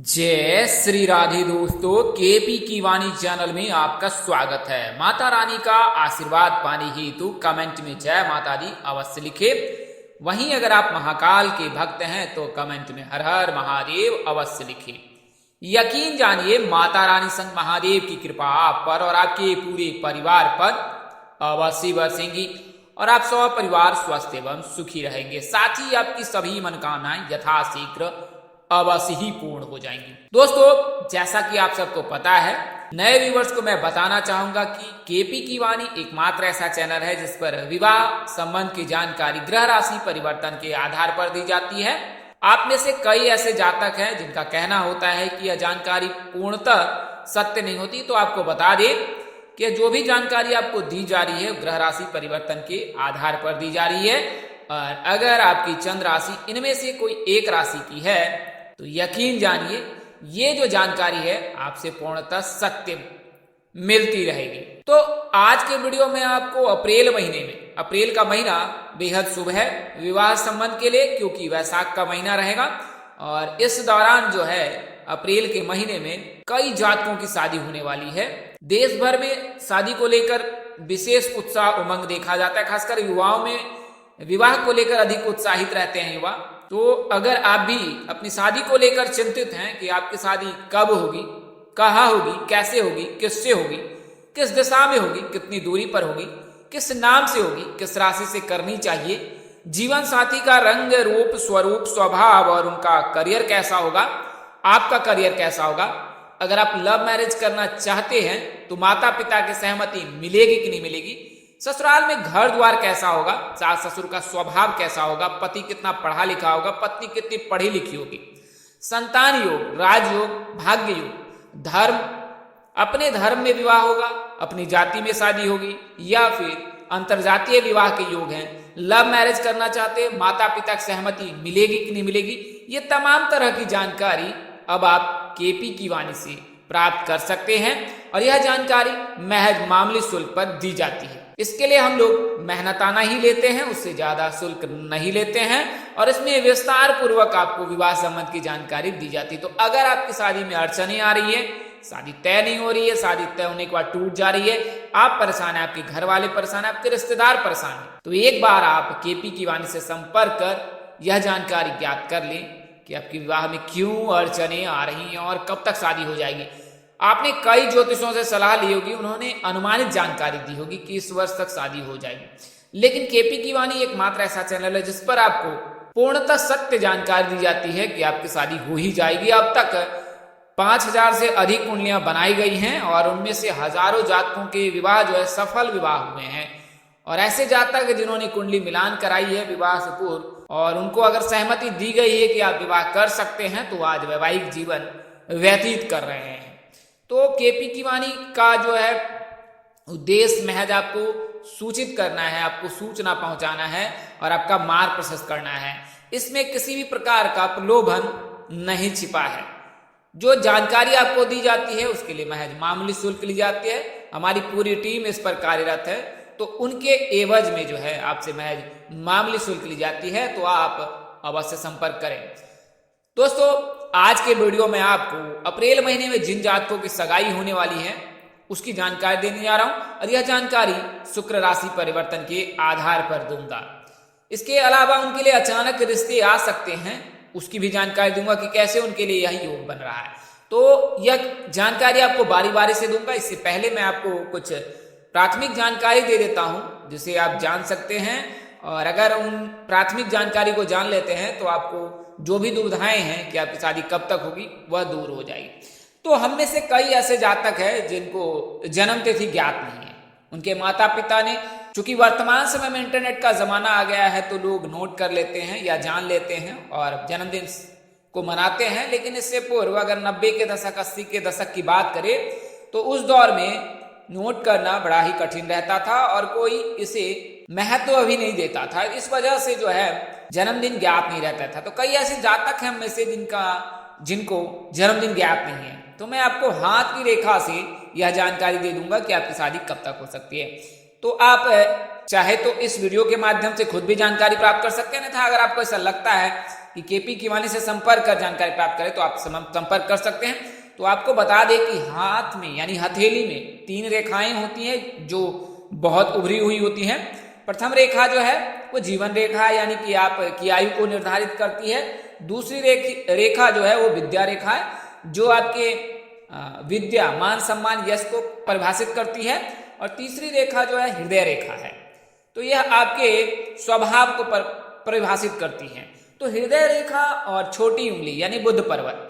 जय श्री राधे दोस्तों, केपी की वाणी चैनल में आपका स्वागत है। माता रानी का आशीर्वाद पाने हेतु कमेंट में जय माता दी अवश्य लिखे। वहीं अगर आप महाकाल के भक्त हैं तो कमेंट में हर हर महादेव अवश्य लिखे। यकीन जानिए माता रानी संग महादेव की कृपा आप पर और आपके पूरे परिवार पर अवश्य बरसेंगी और आप सब परिवार स्वस्थ एवं सुखी रहेंगे। साथ ही आपकी सभी मनोकामनाएं यथाशीघ्र अवश्य ही पूर्ण हो जाएंगी। दोस्तों, जैसा कि आप सबको पता है, नए व्यूवर्स को मैं बताना चाहूंगा कि केपी की वाणी एकमात्र ऐसा चैनल है जिस पर विवाह संबंध की जानकारी ग्रह राशि परिवर्तन के आधार पर दी जाती है। आप में से कई ऐसे जातक हैं जिनका कहना होता है कि यह जानकारी पूर्णतः सत्य नहीं होती, तो आपको बता दें कि जो भी जानकारी आपको दी जा रही है ग्रह राशि परिवर्तन के आधार पर दी जा रही है। और अगर आपकी चंद्र राशि इनमें से कोई एक राशि की है तो यकीन जानिए ये जो जानकारी है आपसे पूर्णतः सत्य मिलती रहेगी। तो आज के वीडियो में आपको अप्रैल का महीना बेहद शुभ है विवाह संबंध के लिए, क्योंकि वैशाख का महीना रहेगा और इस दौरान जो है अप्रैल के महीने में कई जातकों की शादी होने वाली है। देश भर में शादी को लेकर विशेष उत्साह उमंग देखा जाता है। खासकर युवाओं में विवाह को लेकर अधिक उत्साहित रहते हैं युवा। तो अगर आप भी अपनी शादी को लेकर चिंतित हैं कि आपकी शादी कब होगी, कहाँ होगी, कैसे होगी, किससे होगी, किस दिशा में होगी, कितनी दूरी पर होगी, किस नाम से होगी, किस राशि से करनी चाहिए, जीवन साथी का रंग रूप स्वरूप स्वभाव और उनका करियर कैसा होगा, आपका करियर कैसा होगा, अगर आप लव मैरिज करना चाहते हैं तो माता पिता की सहमति मिलेगी कि नहीं मिलेगी, ससुराल में घर द्वार कैसा होगा, सास ससुर का स्वभाव कैसा होगा, पति कितना पढ़ा लिखा होगा, पत्नी कितनी पढ़ी लिखी होगी, संतान योग, राजयोग, भाग्य योग, धर्म, अपने धर्म में विवाह होगा, अपनी जाति में शादी होगी या फिर अंतरजातीय विवाह के योग हैं, लव मैरिज करना चाहते हैं, माता पिता की सहमति मिलेगी कि नहीं मिलेगी, ये तमाम तरह की जानकारी अब आप केपी की वाणी से प्राप्त कर सकते हैं और यह जानकारी महज मामूली शुल्क पर दी जाती है। इसके लिए हम लोग मेहनताना ही लेते हैं, उससे ज्यादा शुल्क नहीं लेते हैं और इसमें विस्तार पूर्वक आपको विवाह संबंध की जानकारी दी जाती है। तो अगर आपकी शादी में अड़चने आ रही है, शादी तय नहीं हो रही है, शादी तय होने के बाद टूट जा रही है, आप परेशान है, आपके घर वाले परेशान है, आपके रिश्तेदार परेशान है, तो एक बार आप केपी की वाणी से संपर्क कर यह जानकारी ज्ञात कर लें कि आपके विवाह में क्यों अड़चने आ रही हैं और कब तक शादी हो जाएगी। आपने कई ज्योतिषों से सलाह ली होगी, उन्होंने अनुमानित जानकारी दी होगी कि इस वर्ष तक शादी हो जाएगी, लेकिन केपी की वाणी एकमात्र ऐसा चैनल है जिस पर आपको पूर्णतः सत्य जानकारी दी जाती है कि आपकी शादी हो ही जाएगी। अब तक 5000 से अधिक कुंडलियां बनाई गई हैं और उनमें से हजारों जातकों के विवाह जो है सफल विवाह हुए हैं और ऐसे जातक जिन्होंने कुंडली मिलान कराई है विवाह से पूर्व और उनको अगर सहमति दी गई है कि आप विवाह कर सकते हैं तो आज वैवाहिक जीवन व्यतीत कर रहे हैं। तो केपी की वाणी का जो है उद्देश्य महज आपको सूचित करना है, आपको सूचना पहुंचाना है और आपका मार्ग प्रशस्त करना है। इसमें किसी भी प्रकार का प्रलोभन नहीं छिपा है। जो जानकारी आपको दी जाती है उसके लिए महज मामूली शुल्क ली जाती है। हमारी पूरी टीम इस पर कार्यरत है, तो उनके एवज में जो है आपसे महज मामूली शुल्क ली जाती है, तो आप अवश्य संपर्क करें। दोस्तों, आज के वीडियो में आपको अप्रैल महीने में जिन जातकों की सगाई होने वाली है उसकी जानकारी देने जा रहा हूं और यह जानकारी शुक्र राशि परिवर्तन के आधार पर दूंगा। इसके अलावा उनके लिए अचानक रिश्ते आ सकते हैं, उसकी भी जानकारी दूंगा कि कैसे उनके लिए यह योग बन रहा है। तो यह जानकारी आपको बारी बारी से दूंगा। इससे पहले मैं आपको कुछ प्राथमिक जानकारी दे देता हूं जिसे आप जान सकते हैं और अगर उन प्राथमिक जानकारी को जान लेते हैं तो आपको जो भी दुविधाएं हैं कि आपकी शादी कब तक होगी वह दूर हो जाएगी। तो हम में से कई ऐसे जातक हैं जिनको जन्म तिथि ज्ञात नहीं है। उनके माता पिता ने, चूंकि वर्तमान समय में इंटरनेट का जमाना आ गया है तो लोग नोट कर लेते हैं या जान लेते हैं और जन्मदिन को मनाते हैं, लेकिन इससे पूर्व अगर 90 के दशक 80 के दशक की बात करें तो उस दौर में नोट करना बड़ा ही कठिन रहता था और कोई इसे महत्व अभी नहीं देता था। इस वजह से जो है जन्मदिन ज्ञात नहीं रहता था। तो कई ऐसे जातक हैं हम में से जिनको जन्मदिन ज्ञात नहीं है, तो मैं आपको हाथ की रेखा से यह जानकारी दे दूंगा कि आपकी शादी कब तक हो सकती है। तो आप चाहे तो इस वीडियो के माध्यम से खुद भी जानकारी प्राप्त कर सकते हैं, अन्यथा अगर आपको ऐसा लगता है कि केपी कीवानी से संपर्क कर जानकारी प्राप्त करें तो आप संपर्क कर सकते हैं। तो आपको बता दें कि हाथ में यानी हथेली में 3 रेखाएं होती हैं जो बहुत उभरी हुई होती हैं। प्रथम रेखा जो है वो जीवन रेखा यानी कि आपकी आयु को निर्धारित करती है। दूसरी रेखा जो है वो विद्या रेखा है जो आपके विद्या, मान, सम्मान, यश को परिभाषित करती है। और तीसरी रेखा जो है हृदय रेखा है, तो यह आपके स्वभाव को परिभाषित करती है। तो हृदय रेखा और छोटी उंगली यानी बुध पर्वत,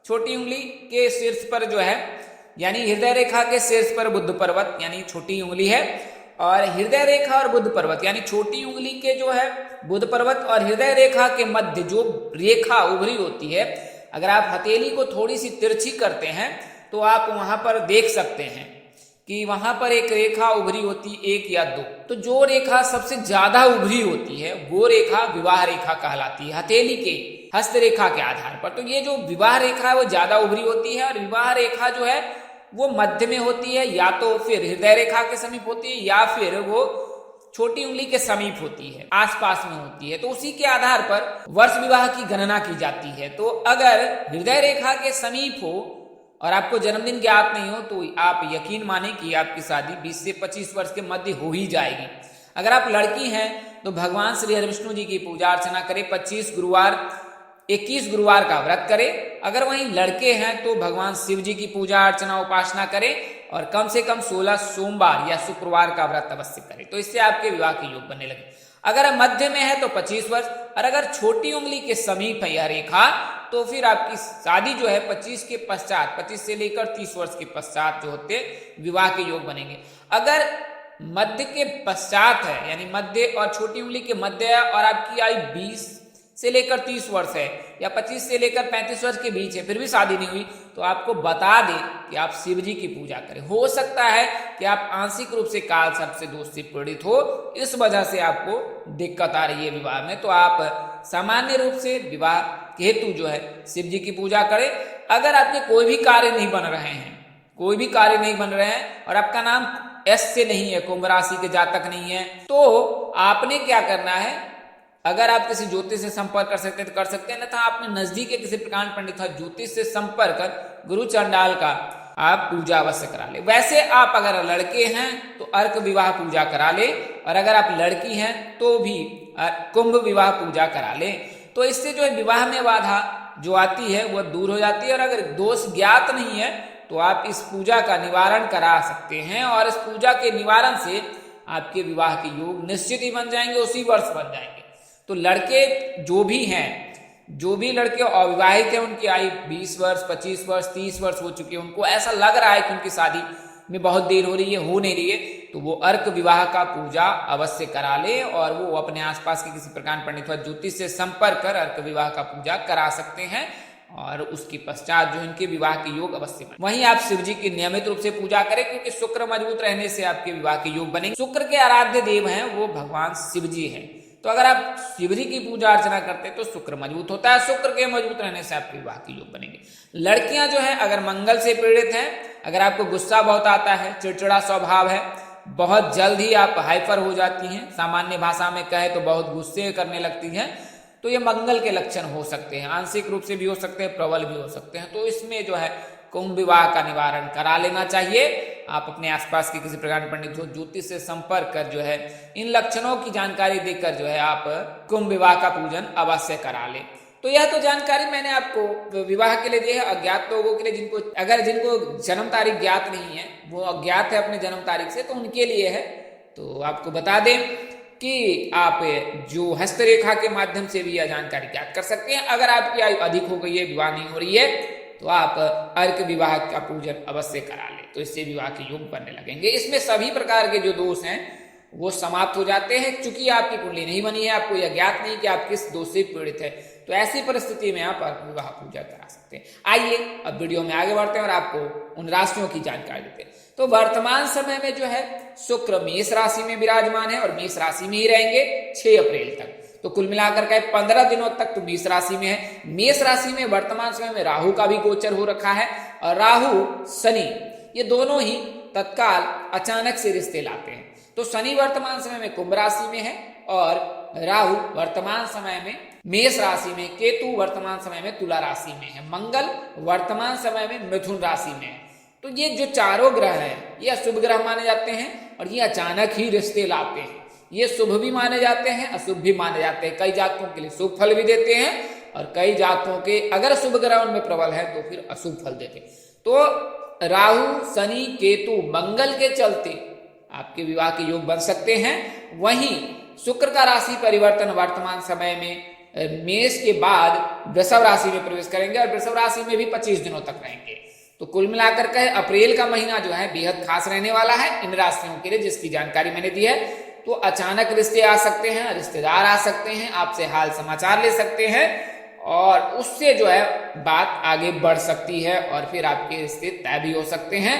छोटी उंगली के शीर्ष पर जो है यानी हृदय रेखा के शीर्ष पर बुध पर्वत यानी छोटी उंगली है, और हृदय रेखा और बुध पर्वत यानी छोटी उंगली के जो है बुध पर्वत और हृदय रेखा के मध्य जो रेखा उभरी होती है, अगर आप हथेली को थोड़ी सी तिरछी करते हैं तो आप वहां पर देख सकते हैं कि वहां पर एक रेखा उभरी होती, 1 या 2। तो जो रेखा सबसे ज्यादा उभरी होती है वो रेखा विवाह रेखा कहलाती है, हथेली के हस्त रेखा के आधार पर। तो ये जो विवाह रेखा है वो ज्यादा उभरी होती है, और विवाह रेखा जो है वो मध्य में होती है, या तो फिर हृदय रेखा के समीप होती है या फिर वो छोटी उंगली के समीप होती है, आसपास में होती है। तो उसी के आधार पर वर्ष विवाह की गणना की जाती है। तो अगर हृदय रेखा के समीप हो और आपको जन्मदिन ज्ञात नहीं हो तो आप यकीन माने कि आपकी शादी 20 से 25 वर्ष के मध्य हो ही जाएगी। अगर आप लड़की हैं तो भगवान श्री हरि विष्णु जी की पूजा अर्चना करें, 25 गुरुवार 21 गुरुवार का व्रत करें। अगर वहीं लड़के हैं तो भगवान शिव जी की पूजा अर्चना उपासना करें और कम से कम 16 सोमवार या शुक्रवार का व्रत अवश्य करें, तो इससे आपके विवाह के योग बनने लगे। अगर मध्य में है तो 25 वर्ष, और अगर छोटी उंगली के समीप है यह रेखा तो फिर आपकी शादी जो है 25 के पश्चात, 25 से लेकर 30 वर्ष के पश्चात जो होते विवाह के योग बनेंगे। अगर मध्य के पश्चात है यानी मध्य और छोटी उंगली के मध्य है और आपकी आयु 20 से लेकर 30 वर्ष है या 25 से लेकर 35 वर्ष के बीच है, फिर भी शादी नहीं हुई, तो आपको बता दें कि आप शिव जी की पूजा करें। हो सकता है कि आप आंशिक रूप से काल सर्प से दोष से पीड़ित हो, इस वजह से आपको दिक्कत आ रही है विवाह में। तो आप सामान्य रूप से विवाह के हेतु जो है शिव जी की पूजा करें। अगर आपके कोई भी कार्य नहीं बन रहे हैं, कोई भी कार्य नहीं बन रहे हैं और आपका नाम एस से नहीं है, कुंभ राशि के जातक नहीं है, तो आपने क्या करना है, अगर आप किसी ज्योतिष से संपर्क कर सकते हैं तो कर सकते हैं, अन्यथा आपने नजदीक के किसी प्रकांड पंडित ज्योतिष से संपर्क कर गुरु चंडाल का आप पूजा अवश्य करा ले। वैसे आप अगर लड़के हैं तो अर्क विवाह पूजा करा ले, और अगर आप लड़की हैं तो भी कुंभ विवाह पूजा करा ले। तो इससे जो है विवाह में बाधा जो आती है वह दूर हो जाती है। और अगर दोष ज्ञात नहीं है तो आप इस पूजा का निवारण करा सकते हैं, और इस पूजा के निवारण से आपके विवाह के योग निश्चित ही बन जाएंगे, उसी वर्ष बन जाएंगे। तो लड़के जो भी हैं, जो भी लड़के अविवाहित हैं, उनकी आयु 20 वर्ष 25 वर्ष 30 वर्ष हो चुकी है, उनको ऐसा लग रहा है कि उनकी शादी में बहुत देर हो रही है, हो नहीं रही है, तो वो अर्क विवाह का पूजा अवश्य करा ले, और वो अपने आसपास के किसी प्रकार पंडित व ज्योतिष से संपर्क कर अर्क विवाह का पूजा करा सकते हैं, और उसके पश्चात जो इनके विवाह के योग अवश्य बने। वहीं आप शिव जी की नियमित रूप से पूजा करें, क्योंकि शुक्र मजबूत रहने से आपके विवाह के योग बनेंगे। शुक्र के आराध्य देव हैं वो भगवान शिव जी हैं, तो अगर आप शिव जी की पूजा अर्चना करते हैं तो शुक्र मजबूत होता है, शुक्र के मजबूत रहने से आपके विवाह के योग बनेंगे। लड़कियां जो है अगर मंगल से पीड़ित हैं, अगर आपको गुस्सा बहुत आता है, चिड़चिड़ा स्वभाव है, बहुत जल्द ही आप हाइपर हो जाती हैं, सामान्य भाषा में कहे तो बहुत गुस्से करने लगती हैं, तो ये मंगल के लक्षण हो सकते हैं, आंशिक रूप से भी हो सकते हैं, प्रबल भी हो सकते हैं। तो इसमें जो है कुंभ विवाह का निवारण करा लेना चाहिए। आप अपने आसपास के किसी प्रकार पंडित हो ज्योतिष से संपर्क कर जो है इन लक्षणों की जानकारी देकर जो है आप कुंभ विवाह का पूजन अवश्य करा ले। तो यह तो जानकारी मैंने आपको विवाह के लिए दी है। अज्ञात लोगों के लिए, जिनको जन्म तारीख ज्ञात नहीं है, वो अज्ञात है अपने जन्म तारीख से, तो उनके लिए है। तो आपको बता दें कि आप जो हस्तरेखा के माध्यम से भी यह जानकारी ज्ञात कर सकते हैं। अगर आपकी आयु अधिक हो गई है, विवाह नहीं हो रही है, तो आप अर्क विवाह का पूजन अवश्य करा ले, तो इससे विवाह के योग बनने लगेंगे। इसमें सभी प्रकार के जो दोष हैं वो समाप्त हो जाते हैं। चूंकि आपकी कुंडली नहीं बनी है, आपको यह ज्ञात नहीं कि आप किस दोष से पीड़ित है, तो ऐसी परिस्थिति में आप अर्क विवाह पूजा करा सकते हैं। आइए अब वीडियो में आगे बढ़ते हैं और आपको उन राशियों की जानकारी देते हैं। तो वर्तमान समय में जो है शुक्र मेष राशि में विराजमान है और मेष राशि में ही रहेंगे 6 अप्रैल तक। तो कुल मिलाकर के 15 दिनों तक तो मेष राशि में है। मेष राशि में वर्तमान समय में राहु का भी गोचर हो रखा है, और राहु शनि ये दोनों ही तत्काल अचानक से रिश्ते लाते हैं। तो तो शनि वर्तमान समय में कुंभ राशि में है और राहु वर्तमान समय में मेष राशि में, केतु वर्तमान समय में तुला राशि में है, मंगल वर्तमान समय में मिथुन राशि में है। तो ये जो चारों ग्रह हैं ये अशुभ ग्रह माने जाते हैं और ये अचानक ही रिश्ते लाते हैं। ये शुभ भी माने जाते हैं, अशुभ भी माने जाते हैं। कई जातकों के लिए शुभ फल भी देते हैं और कई जातकों के अगर शुभ ग्रह उनमें प्रबल है तो फिर अशुभ फल देते हैं। तो राहु, शनि, केतु, मंगल के चलते आपके विवाह के योग बन सकते हैं। वहीं शुक्र का राशि परिवर्तन वर्तमान समय में मेष के बाद वृषभ राशि में प्रवेश करेंगे और वृषभ राशि में भी 25 दिनों तक रहेंगे। तो कुल मिलाकर के अप्रैल का महीना जो है बेहद खास रहने वाला है इन राशियों के लिए, जिसकी जानकारी मैंने दी है। तो अचानक रिश्ते आ सकते हैं, रिश्तेदार आ सकते हैं, आपसे हाल समाचार ले सकते हैं और उससे जो है बात आगे बढ़ सकती है और फिर आपके रिश्ते तय भी हो सकते हैं।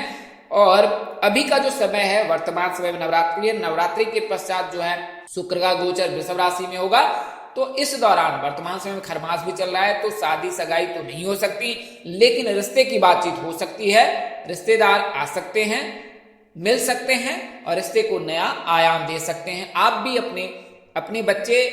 और अभी का जो समय है वर्तमान समय में नवरात्रि है, नवरात्रि के पश्चात जो है शुक्र का गोचर वृषभ राशि में होगा। तो इस दौरान वर्तमान समय में खरमास भी चल रहा है, तो शादी सगाई तो नहीं हो सकती, लेकिन रिश्ते की बातचीत हो सकती है, रिश्तेदार आ सकते हैं, मिल सकते हैं और रिश्ते को नया आयाम दे सकते हैं। आप भी अपने बच्चे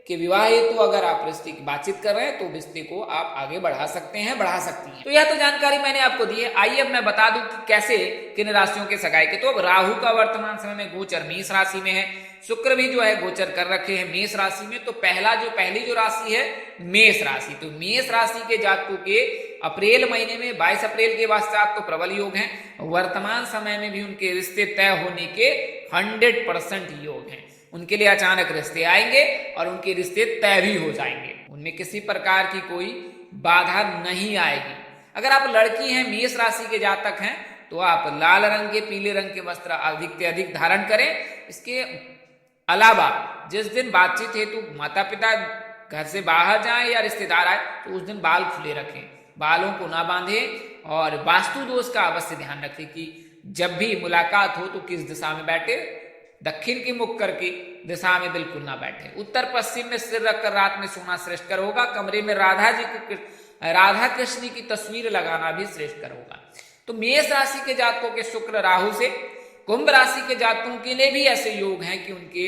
के विवाह हेतु अगर आप रिश्ते की बातचीत कर रहे हैं तो रिश्ते को आप आगे बढ़ा सकते हैं, बढ़ा सकती हैं। तो यह तो जानकारी मैंने आपको दी है। आइए अब मैं बता दूं कि कैसे किन राशियों के सगाई के। तो अब राहु का वर्तमान समय में गोचर मेष राशि में है, शुक्र भी जो है गोचर कर रखे हैं मेष राशि में। तो पहली जो राशि है मेष राशि, तो मेष राशि के जातकों के अप्रैल महीने में 22 अप्रैल के पश्चात तो प्रबल योग हैं। वर्तमान समय में भी उनके रिश्ते तय होने के 100% योग हैं। उनके लिए अचानक रिश्ते आएंगे और उनके रिश्ते तय भी हो जाएंगे, उनमें किसी प्रकार की कोई बाधा नहीं आएगी। अगर आप लड़की हैं, मेष राशि के जातक हैं, तो आप लाल रंग के, पीले रंग के वस्त्र अधिक से अधिक धारण करें। इसके अलावा जिस दिन बातचीत हेतु माता पिता घर से बाहर जाएं या रिश्तेदार आए तो उस दिन बाल खुले रखें, बालों को ना बांधें और वास्तु दोष का अवश्य ध्यान रखें कि जब भी मुलाकात हो तो किस दिशा में बैठे, दक्षिण की मुख करके दिशा में बिल्कुल ना बैठे। उत्तर पश्चिम में सिर रखकर रात में सोना श्रेष्ठकर होगा। कमरे में राधा कृष्ण की तस्वीर लगाना भी श्रेष्ठकर होगा। तो मेष राशि के जातकों के शुक्र राहु से, कुंभ राशि के जातकों के लिए भी ऐसे योग हैं कि उनके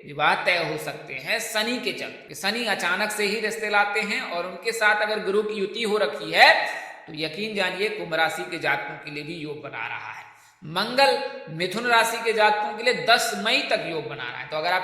विवाह तय हो सकते हैं शनि के चलते। शनि अचानक से ही रिश्ते लाते हैं और उनके साथ अगर गुरु की युति हो रखी है तो यकीन जानिए कुंभ राशि के जातकों के लिए भी योग बना रहा है। मंगल मिथुन राशि के जातकों के लिए 10 मई तक योग बना रहा है। तो अगर आप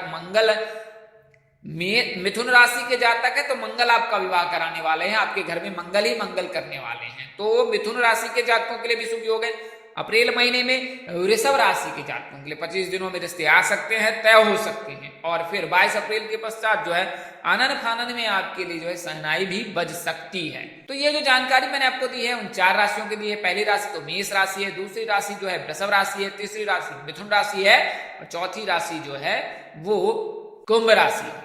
मिथुन राशि के जातक है तो मंगल आपका विवाह कराने वाले हैं, आपके घर में मंगल ही मंगल करने वाले हैं। तो मिथुन राशि के जातकों के लिए भी शुभ योग है। अप्रैल महीने में वृषभ राशि के जातकों के लिए 25 दिनों में रिश्ते आ सकते हैं, तय हो सकते हैं और फिर 22 अप्रैल के पश्चात जो है आनन फानन में आपके लिए जो है सहनाई भी बज सकती है। तो ये जो जानकारी मैंने आपको दी है उन 4 राशियों के लिए, पहली राशि तो मेष राशि है, दूसरी राशि जो है वृषभ राशि है, तीसरी राशि मिथुन राशि है और चौथी राशि जो है वो कुंभ राशि है।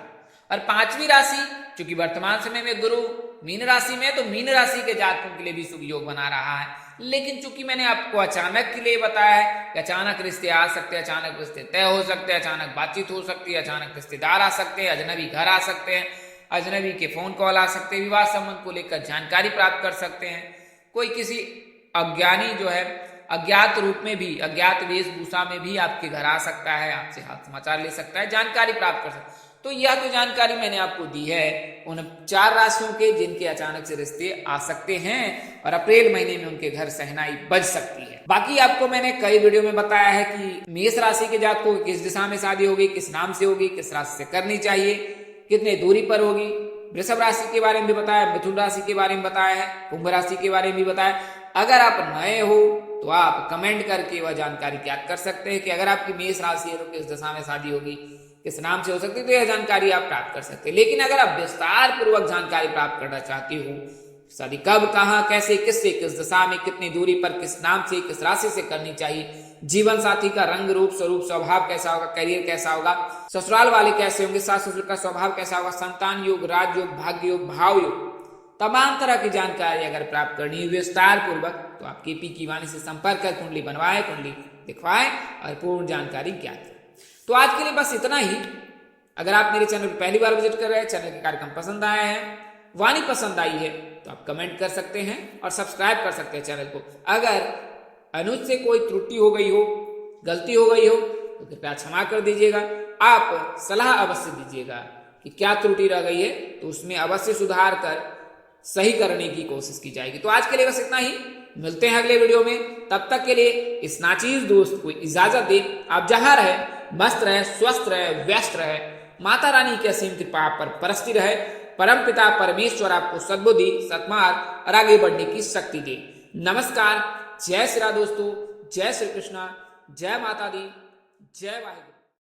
और 5वीं राशि चूंकि वर्तमान समय में गुरु मीन राशि में, तो मीन राशि के जातकों के लिए भी शुभ योग बना रहा है। लेकिन चूंकि मैंने आपको अचानक के लिए बताया है कि अचानक रिश्ते आ सकते हैं, अचानक रिश्ते तय हो सकते हैं, अचानक बातचीत हो सकती है, अचानक रिश्तेदार आ सकते हैं, अजनबी घर आ सकते हैं, अजनबी के फोन कॉल आ सकते हैं, विवाह संबंध को लेकर जानकारी प्राप्त कर सकते हैं, कोई किसी अज्ञानी जो है अज्ञात रूप में भी, अज्ञात वेशभूषा में भी आपके घर आ सकता है, आपसे हाल समाचार ले सकता है, जानकारी प्राप्त कर सकता है। तो यह तो जानकारी मैंने आपको दी है उन 4 राशियों के जिनके अचानक से रिश्ते आ सकते हैं और अप्रैल महीने में उनके घर सहनाई बज सकती है। बाकी आपको मैंने कई वीडियो में बताया है कि मेष राशि के जातकों को किस दिशा में शादी होगी, किस नाम से होगी, किस राशि से करनी चाहिए, कितने दूरी पर होगी। वृषभ राशि के बारे में भी बताया, मिथुन राशि के बारे में बताया है, कुंभ राशि के बारे में भी बताया। अगर आप नए हो तो आप कमेंट करके वह जानकारी ज्ञात कर सकते हैं कि अगर आपकी मेष राशि है तो किस दिशा में शादी होगी, किस नाम से हो सकती है, तो यह जानकारी आप प्राप्त कर सकते हैं। लेकिन अगर आप विस्तार पूर्वक जानकारी प्राप्त करना चाहते हो, शादी कब, कहां, कैसे, किससे, किस दिशा में, कितनी दूरी पर, किस नाम से, किस राशि से करनी चाहिए, जीवन साथी का रंग रूप स्वरूप स्वभाव कैसा होगा, करियर कैसा होगा, ससुराल वाले कैसे होंगे, सास ससुर का स्वभाव कैसा होगा, संतान योग, राजयोग, भाग्य योग, भाव योग, तमाम तरह की जानकारी अगर प्राप्त करनी है विस्तार पूर्वक तो आप केपी की वाणी से संपर्क कर कुंडली बनवाएं, कुंडली दिखवाएं और पूर्ण जानकारी ज्ञात करें। तो आज के लिए बस इतना ही। अगर आप मेरे चैनल पर पहली बार विजिट कर रहे हैं, चैनल के कार्यक्रम पसंद आए हैं, वाणी पसंद आई है तो आप कमेंट कर सकते हैं और सब्सक्राइब कर सकते हैं चैनल को। अगर अनुज से कोई त्रुटि हो गई हो, गलती हो गई हो तो कृपया क्षमा कर दीजिएगा। आप सलाह अवश्य दीजिएगा कि क्या त्रुटि रह गई है, तो उसमें अवश्य सुधार कर सही करने की कोशिश की जाएगी। तो आज के लिए बस इतना ही, मिलते हैं अगले वीडियो में। तब तक के लिए इस नाचीज दोस्त को इजाजत दें। आप जहां रहे मस्त रहे, स्वस्थ रहे, व्यस्त रहे, माता रानी की असीम कृपा आप पर बरसती रहे। परम पिता परमेश्वर आपको सद्बुद्धि, सत्मार्ग और आगे बढ़ने की शक्ति दे। नमस्कार, जय श्री राम दोस्तों, जय श्री कृष्णा, जय माता दी, जय वाहिगुरु।